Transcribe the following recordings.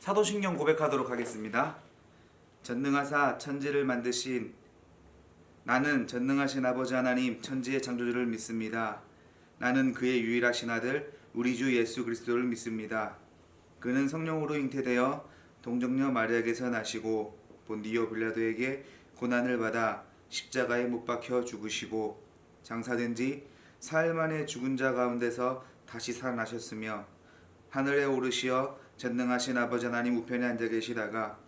사도신경 고백하도록 하겠습니다. 전능하사 천지를 만드신 나는 전능하신 아버지 하나님 천지의 창조주를 믿습니다. 나는 그의 유일하신 아들 우리 주 예수 그리스도를 믿습니다. 그는 성령으로 잉태되어 동정녀 마리아에게서 나시고 본디오 빌라도에게 고난을 받아 십자가에 못 박혀 죽으시고 장사된 지 사흘 만에 죽은 자 가운데서 다시 살아나셨으며 하늘에 오르시어 전능하신 아버지 하나님 우편에 앉아 계시다가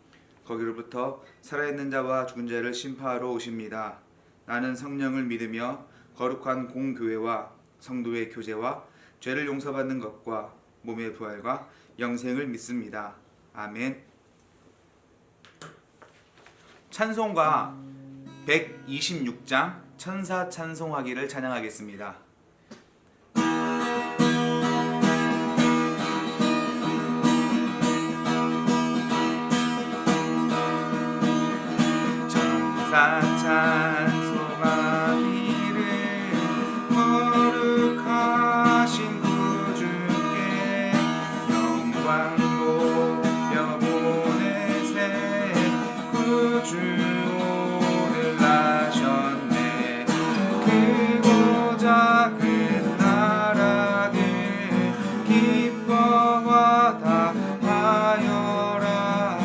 거기로부터 살아있는 자와 죽은 자를 심파하러 오십니다. 나는 성령을 믿으며 거룩한 공교회와 성도의 교제와 죄를 용서받는 것과 몸의 부활과 영생을 믿습니다. 아멘. 찬송가 126장 천사 찬송하기를 찬양하겠습니다. 천사 찬송하기를 거룩하신 구주께 영광 높여 보내세. 구주 오늘 나셨네. 크고 작은 나라들 기뻐와 다하여라.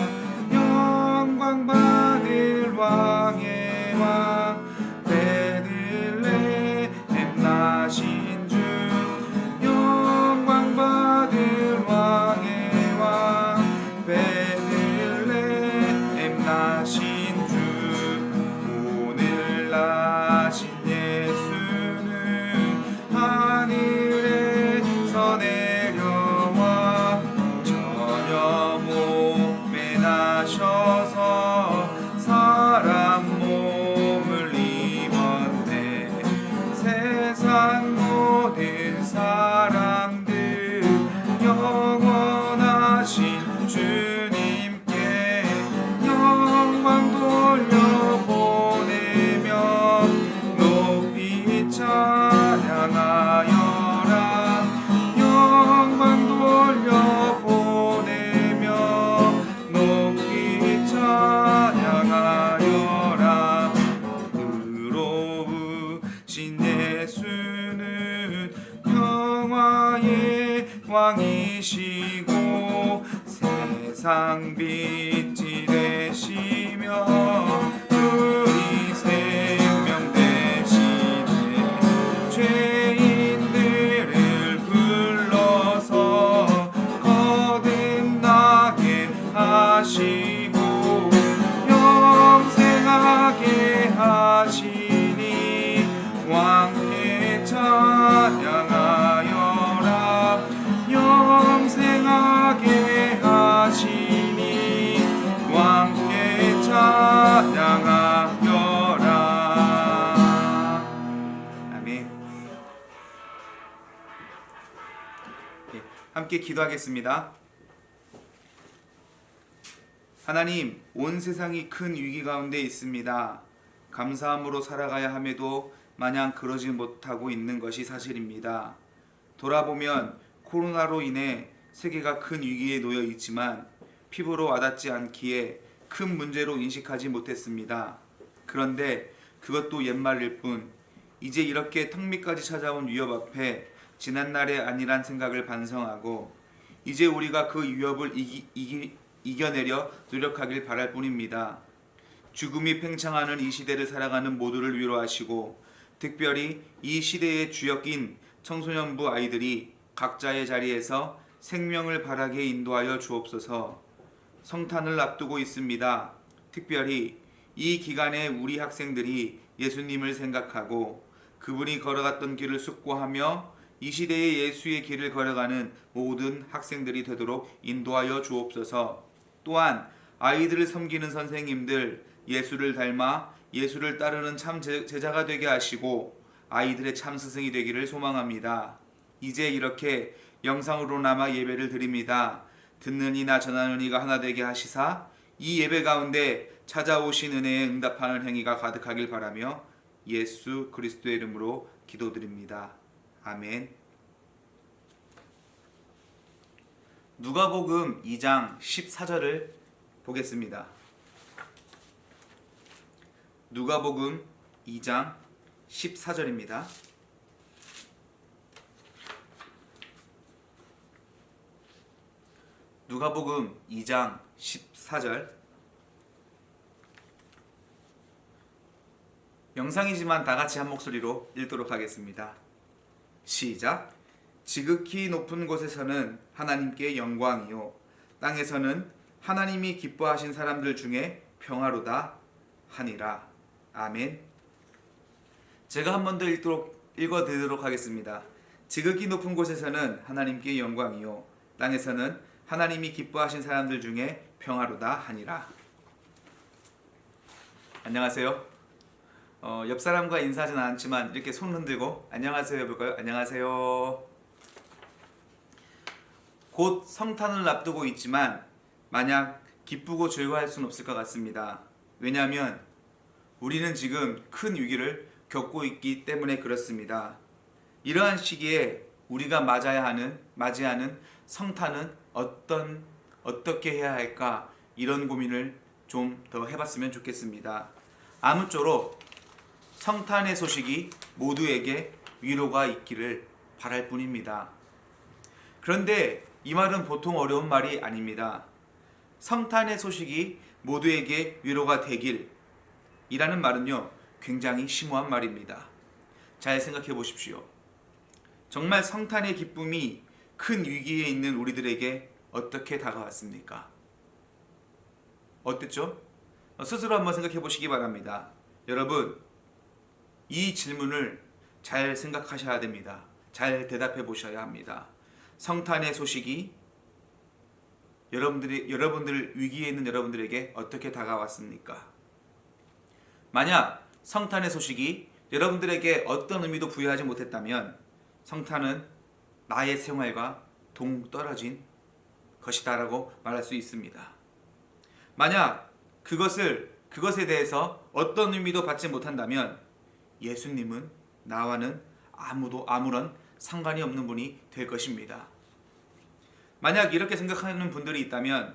영광 받을 왕의 왕 베들레헴 나신 주. 영광 받을 왕의 왕 베들레헴 나신 주. 오늘 나신 예수는 하늘에서 내려와 전혀 몸에 나셔서 사람 몸을 입었네. 세상 모든 사람들 영원하신 주님께 영광 돌려보내며 높이 찬양하여라. 영광 돌려보내며 높이 찬양하여라. 의로우신 예수는 평화의 왕이시고 세상 빛이 되시며 우리 생명 되시네. 죄인들을 불러서 거듭나게 하시고 영생하게 하시니 왕께 찬양하여라. 영생하게 하시니 왕께 찬양하여라. 아멘. 예, 함께 기도하겠습니다. 하나님, 온 세상이 큰 위기 가운데 있습니다. 감사함으로 살아가야 함에도 마냥 그러지 못하고 있는 것이 사실입니다. 돌아보면 코로나로 인해 세계가 큰 위기에 놓여 있지만 피부로 와닿지 않기에 큰 문제로 인식하지 못했습니다. 그런데 그것도 옛말일 뿐 이제 이렇게 턱 밑까지 찾아온 위협 앞에 지난날의 아니란 생각을 반성하고 이제 우리가 그 위협을 이겨내려 노력하길 바랄 뿐입니다. 죽음이 팽창하는 이 시대를 살아가는 모두를 위로하시고 특별히 이 시대의 주역인 청소년부 아이들이 각자의 자리에서 생명을 바라게 인도하여 주옵소서. 성탄을 앞두고 있습니다. 특별히 이 기간에 우리 학생들이 예수님을 생각하고 그분이 걸어갔던 길을 숙고하며 이 시대의 예수의 길을 걸어가는 모든 학생들이 되도록 인도하여 주옵소서. 또한 아이들을 섬기는 선생님들 예수를 닮아 예수를 따르는 참 제자가 되게 하시고 아이들의 참 스승이 되기를 소망합니다. 이제 이렇게 영상으로나마 예배를 드립니다. 듣는 이나 전하는 이가 하나 되게 하시사 이 예배 가운데 찾아오신 은혜에 응답하는 행위가 가득하길 바라며 예수 그리스도의 이름으로 기도드립니다. 아멘. 누가복음 2장 14절을 보겠습니다. 누가복음 2장 14절입니다. 누가복음 2장 14절. 영상이지만 다 같이 한 목소리로 읽도록 하겠습니다. 시작. 지극히 높은 곳에서는 하나님께 영광이요 땅에서는 하나님이 기뻐하신 사람들 중에 평화로다 하니라. 아멘. 제가 한 번 더 읽어드리도록 하겠습니다. 지극히 높은 곳에서는 하나님께 영광이요 땅에서는 하나님이 기뻐하신 사람들 중에 평화로다 하니라. 안녕하세요. 옆 사람과 인사하진 않지만 이렇게 손 흔들고 안녕하세요 해볼까요? 안녕하세요. 곧 성탄을 앞두고 있지만 마냥 기쁘고 즐거워할 수는 없을 것 같습니다. 왜냐하면 우리는 지금 큰 위기를 겪고 있기 때문에 그렇습니다. 이러한 시기에 우리가 맞이하는 성탄은 어떻게 해야 할까, 이런 고민을 좀 더 해봤으면 좋겠습니다. 아무쪼록 성탄의 소식이 모두에게 위로가 있기를 바랄 뿐입니다. 그런데 이 말은 보통 어려운 말이 아닙니다. 성탄의 소식이 모두에게 위로가 되길 이라는 말은요, 굉장히 심오한 말입니다. 잘 생각해 보십시오. 정말 성탄의 기쁨이 큰 위기에 있는 우리들에게 어떻게 다가왔습니까? 어땠죠? 스스로 한번 생각해 보시기 바랍니다. 여러분, 이 질문을 잘 생각하셔야 됩니다. 잘 대답해 보셔야 합니다. 성탄의 소식이 여러분들 위기에 있는 여러분들에게 어떻게 다가왔습니까? 만약 성탄의 소식이 여러분들에게 어떤 의미도 부여하지 못했다면 성탄은 나의 생활과 동떨어진 것이다라고 말할 수 있습니다. 만약 그것에 대해서 어떤 의미도 받지 못한다면 예수님은 나와는 아무런 상관이 없는 분이 될 것입니다. 만약 이렇게 생각하는 분들이 있다면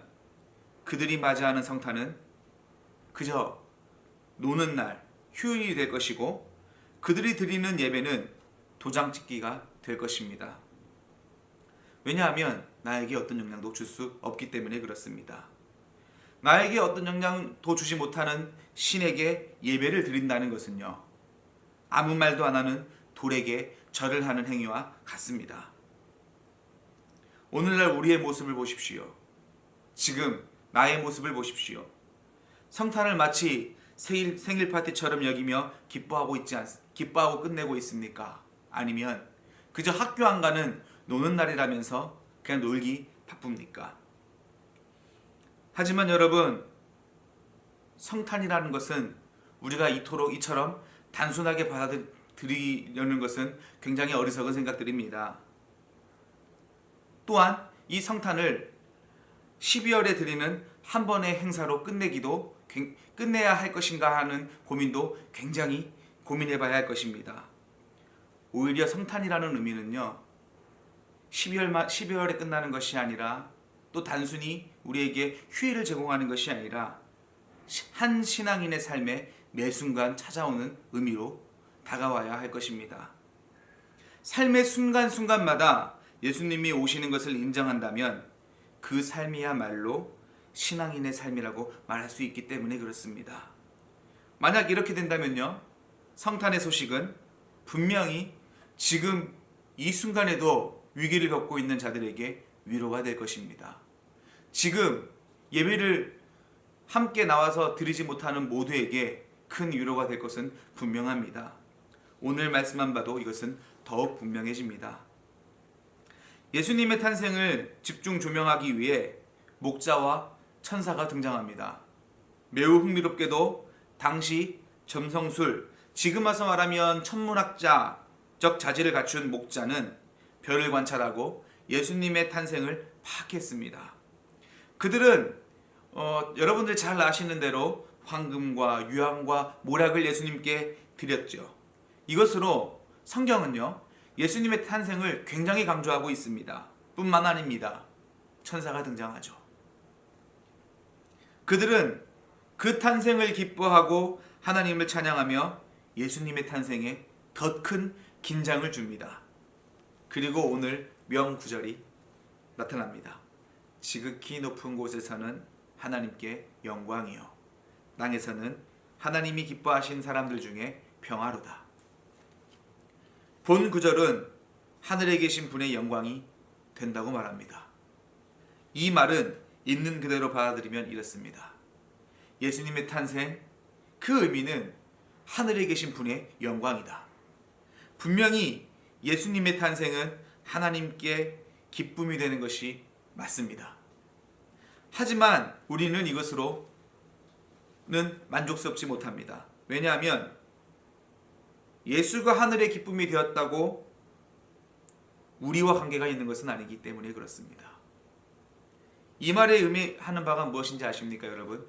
그들이 맞이하는 성탄은 그저 노는 날, 휴일이 될 것이고 그들이 드리는 예배는 도장 찍기가 될 것입니다. 왜냐하면 나에게 어떤 영향도 줄 수 없기 때문에 그렇습니다. 나에게 어떤 영향도 주지 못하는 신에게 예배를 드린다는 것은요, 아무 말도 안 하는 돌에게 절을 하는 행위와 같습니다. 오늘날 우리의 모습을 보십시오. 지금 나의 모습을 보십시오. 성탄을 마치 생일 파티처럼 여기며 기뻐하고 끝내고 있습니까? 아니면 그저 학교 안 가는 노는 날이라면서 그냥 놀기 바쁩니까? 하지만 여러분, 성탄이라는 것은 우리가 이처럼 단순하게 받아들이려는 것은 굉장히 어리석은 생각들입니다. 또한 이 성탄을 12월에 드리는 한 번의 행사로 끝내야 할 것인가 하는 고민도 굉장히 고민해봐야 할 것입니다. 오히려 성탄이라는 의미는요, 12월에 끝나는 것이 아니라 또 단순히 우리에게 휴일을 제공하는 것이 아니라 한 신앙인의 삶에 매 순간 찾아오는 의미로 다가와야 할 것입니다. 삶의 순간순간마다 예수님이 오시는 것을 인정한다면 그 삶이야말로 신앙인의 삶이라고 말할 수 있기 때문에 그렇습니다. 만약 이렇게 된다면요, 성탄의 소식은 분명히 지금 이 순간에도 위기를 겪고 있는 자들에게 위로가 될 것입니다. 지금 예배를 함께 나와서 드리지 못하는 모두에게 큰 위로가 될 것은 분명합니다. 오늘 말씀만 봐도 이것은 더욱 분명해집니다. 예수님의 탄생을 집중 조명하기 위해 목자와 천사가 등장합니다. 매우 흥미롭게도 당시 점성술, 지금 와서 말하면 천문학자적 자질을 갖춘 목자는 별을 관찰하고 예수님의 탄생을 파악했습니다. 그들은 여러분들 잘 아시는 대로 황금과 유황과 모략을 예수님께 드렸죠. 이것으로 성경은요, 예수님의 탄생을 굉장히 강조하고 있습니다. 뿐만 아닙니다. 천사가 등장하죠. 그들은 그 탄생을 기뻐하고 하나님을 찬양하며 예수님의 탄생에 더 큰 긴장을 줍니다. 그리고 오늘 명구절이 나타납니다. 지극히 높은 곳에서는 하나님께 영광이요, 땅에서는 하나님이 기뻐하신 사람들 중에 평화로다. 본 구절은 하늘에 계신 분의 영광이 된다고 말합니다. 이 말은 있는 그대로 받아들이면 이렇습니다. 예수님의 탄생, 그 의미는 하늘에 계신 분의 영광이다. 분명히 예수님의 탄생은 하나님께 기쁨이 되는 것이 맞습니다. 하지만 우리는 이것으로는 만족스럽지 못합니다. 왜냐하면 예수가 하늘의 기쁨이 되었다고 우리와 관계가 있는 것은 아니기 때문에 그렇습니다. 이 말의 의미하는 바가 무엇인지 아십니까, 여러분?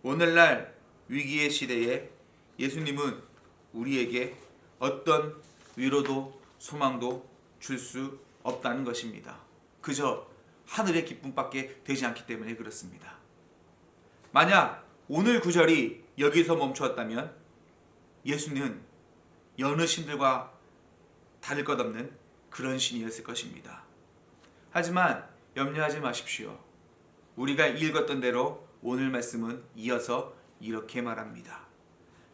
오늘날 위기의 시대에 예수님은 우리에게 어떤 위로도 소망도 줄 수 없다는 것입니다. 그저 하늘의 기쁨밖에 되지 않기 때문에 그렇습니다. 만약 오늘 구절이 여기서 멈추었다면 예수는 여느 신들과 다를 것 없는 그런 신이었을 것입니다. 하지만 염려하지 마십시오. 우리가 읽었던 대로 오늘 말씀은 이어서 이렇게 말합니다.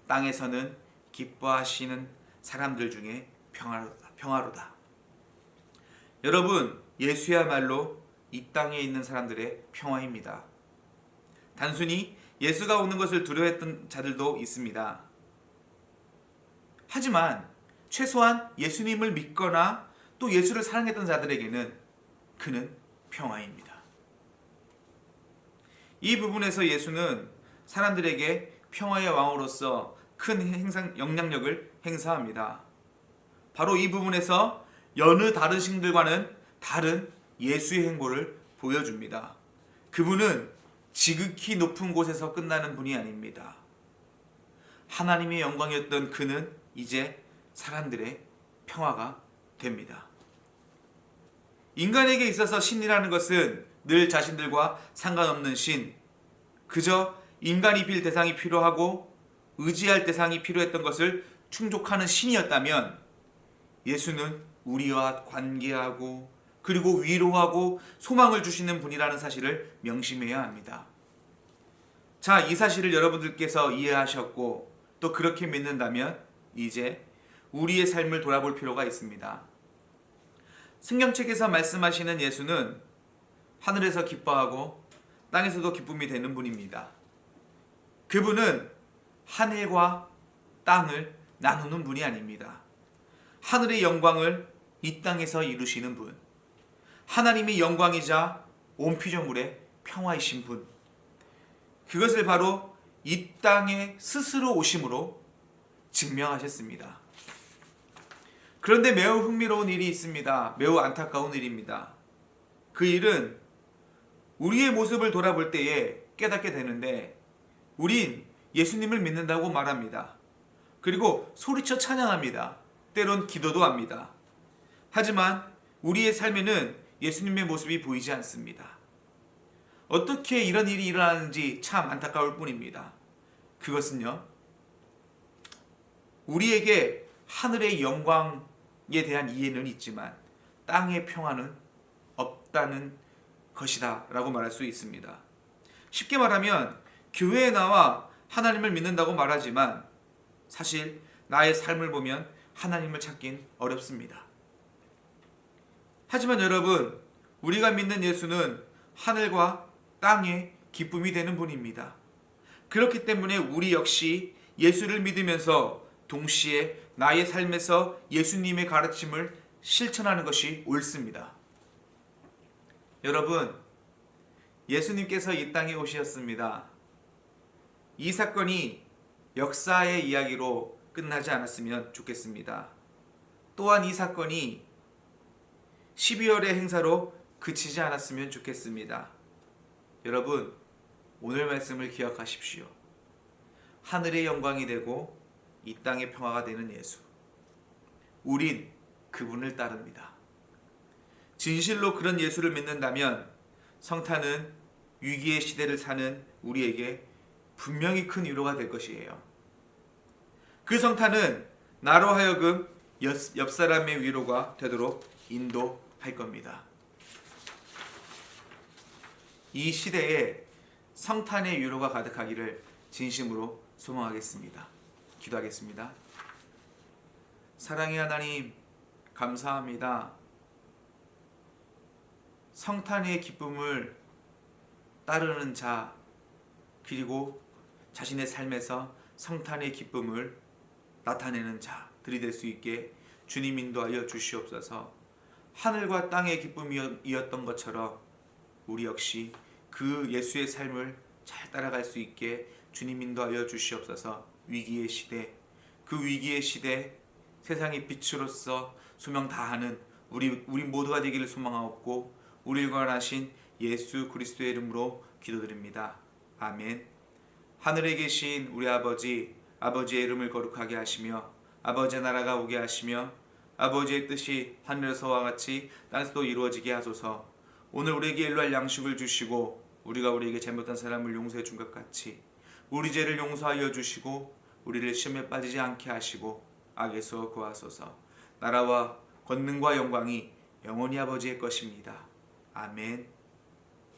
땅에서는 기뻐하시는 사람들 중에 평화로다. 여러분, 예수야말로 이 땅에 있는 사람들의 평화입니다. 단순히 예수가 오는 것을 두려워했던 자들도 있습니다. 하지만 최소한 예수님을 믿거나 또 예수를 사랑했던 자들에게는 그는 평화입니다. 이 부분에서 예수는 사람들에게 평화의 왕으로서 큰 영향력을 행사합니다. 바로 이 부분에서 여느 다른 신들과는 다른 예수의 행보를 보여줍니다. 그분은 지극히 높은 곳에서 끝나는 분이 아닙니다. 하나님의 영광이었던 그는 이제 사람들의 평화가 됩니다. 인간에게 있어서 신이라는 것은 늘 자신들과 상관없는 신, 그저 인간이 빌 대상이 필요하고 의지할 대상이 필요했던 것을 충족하는 신이었다면 예수는 우리와 관계하고 그리고 위로하고 소망을 주시는 분이라는 사실을 명심해야 합니다. 자, 이 사실을 여러분들께서 이해하셨고 또 그렇게 믿는다면 이제 우리의 삶을 돌아볼 필요가 있습니다. 성경책에서 말씀하시는 예수는 하늘에서 기뻐하고 땅에서도 기쁨이 되는 분입니다. 그분은 하늘과 땅을 나누는 분이 아닙니다. 하늘의 영광을 이 땅에서 이루시는 분, 하나님의 영광이자 온 피조물의 평화이신 분, 그것을 바로 이 땅에 스스로 오심으로 증명하셨습니다. 그런데 매우 흥미로운 일이 있습니다. 매우 안타까운 일입니다. 그 일은 우리의 모습을 돌아볼 때에 깨닫게 되는데 우린 예수님을 믿는다고 말합니다. 그리고 소리쳐 찬양합니다. 때론 기도도 합니다. 하지만 우리의 삶에는 예수님의 모습이 보이지 않습니다. 어떻게 이런 일이 일어나는지 참 안타까울 뿐입니다. 그것은요, 우리에게 하늘의 영광에 대한 이해는 있지만 땅의 평화는 없다는 것이다 라고 말할 수 있습니다. 쉽게 말하면 교회에 나와 하나님을 믿는다고 말하지만 사실 나의 삶을 보면 하나님을 찾긴 어렵습니다. 하지만 여러분, 우리가 믿는 예수는 하늘과 땅의 기쁨이 되는 분입니다. 그렇기 때문에 우리 역시 예수를 믿으면서 동시에 나의 삶에서 예수님의 가르침을 실천하는 것이 옳습니다. 여러분, 예수님께서 이 땅에 오셨습니다. 이 사건이 역사의 이야기로 끝나지 않았으면 좋겠습니다. 또한 이 사건이 12월의 행사로 그치지 않았으면 좋겠습니다. 여러분, 오늘 말씀을 기억하십시오. 하늘의 영광이 되고 이 땅의 평화가 되는 예수. 우린 그분을 따릅니다. 진실로 그런 예수를 믿는다면 성탄은 위기의 시대를 사는 우리에게 분명히 큰 위로가 될 것이에요. 그 성탄은 나로 하여금 옆 사람의 위로가 되도록 인도할 겁니다. 이 시대에 성탄의 위로가 가득하기를 진심으로 소망하겠습니다. 기도하겠습니다. 사랑의 하나님, 감사합니다. 성탄의 기쁨을 따르는 자, 그리고 자신의 삶에서 성탄의 기쁨을 나타내는 자들이 될 수 있게 주님 인도하여 주시옵소서. 하늘과 땅의 기쁨이었던 것처럼 우리 역시 그 예수의 삶을 잘 따라갈 수 있게 주님 인도하여 주시옵소서. 위기의 시대, 그 위기의 시대 세상의 빛으로서 소명 다하는 우리 모두가 되기를 소망하옵고 우리를 구원하신 예수 그리스도의 이름으로 기도드립니다. 아멘. 하늘에 계신 우리 아버지, 아버지의 이름을 거룩하게 하시며 아버지의 나라가 오게 하시며 아버지의 뜻이 하늘에서와 같이 땅에서도 이루어지게 하소서. 오늘 우리에게 일용할 양식을 주시고 우리가 우리에게 잘못한 사람을 용서해 준 것 같이 우리 죄를 용서하여 주시고 우리를 시험에 빠지지 않게 하시고 악에서 구하소서. 나라와 권능과 영광이 영원히 아버지의 것입니다. 아멘.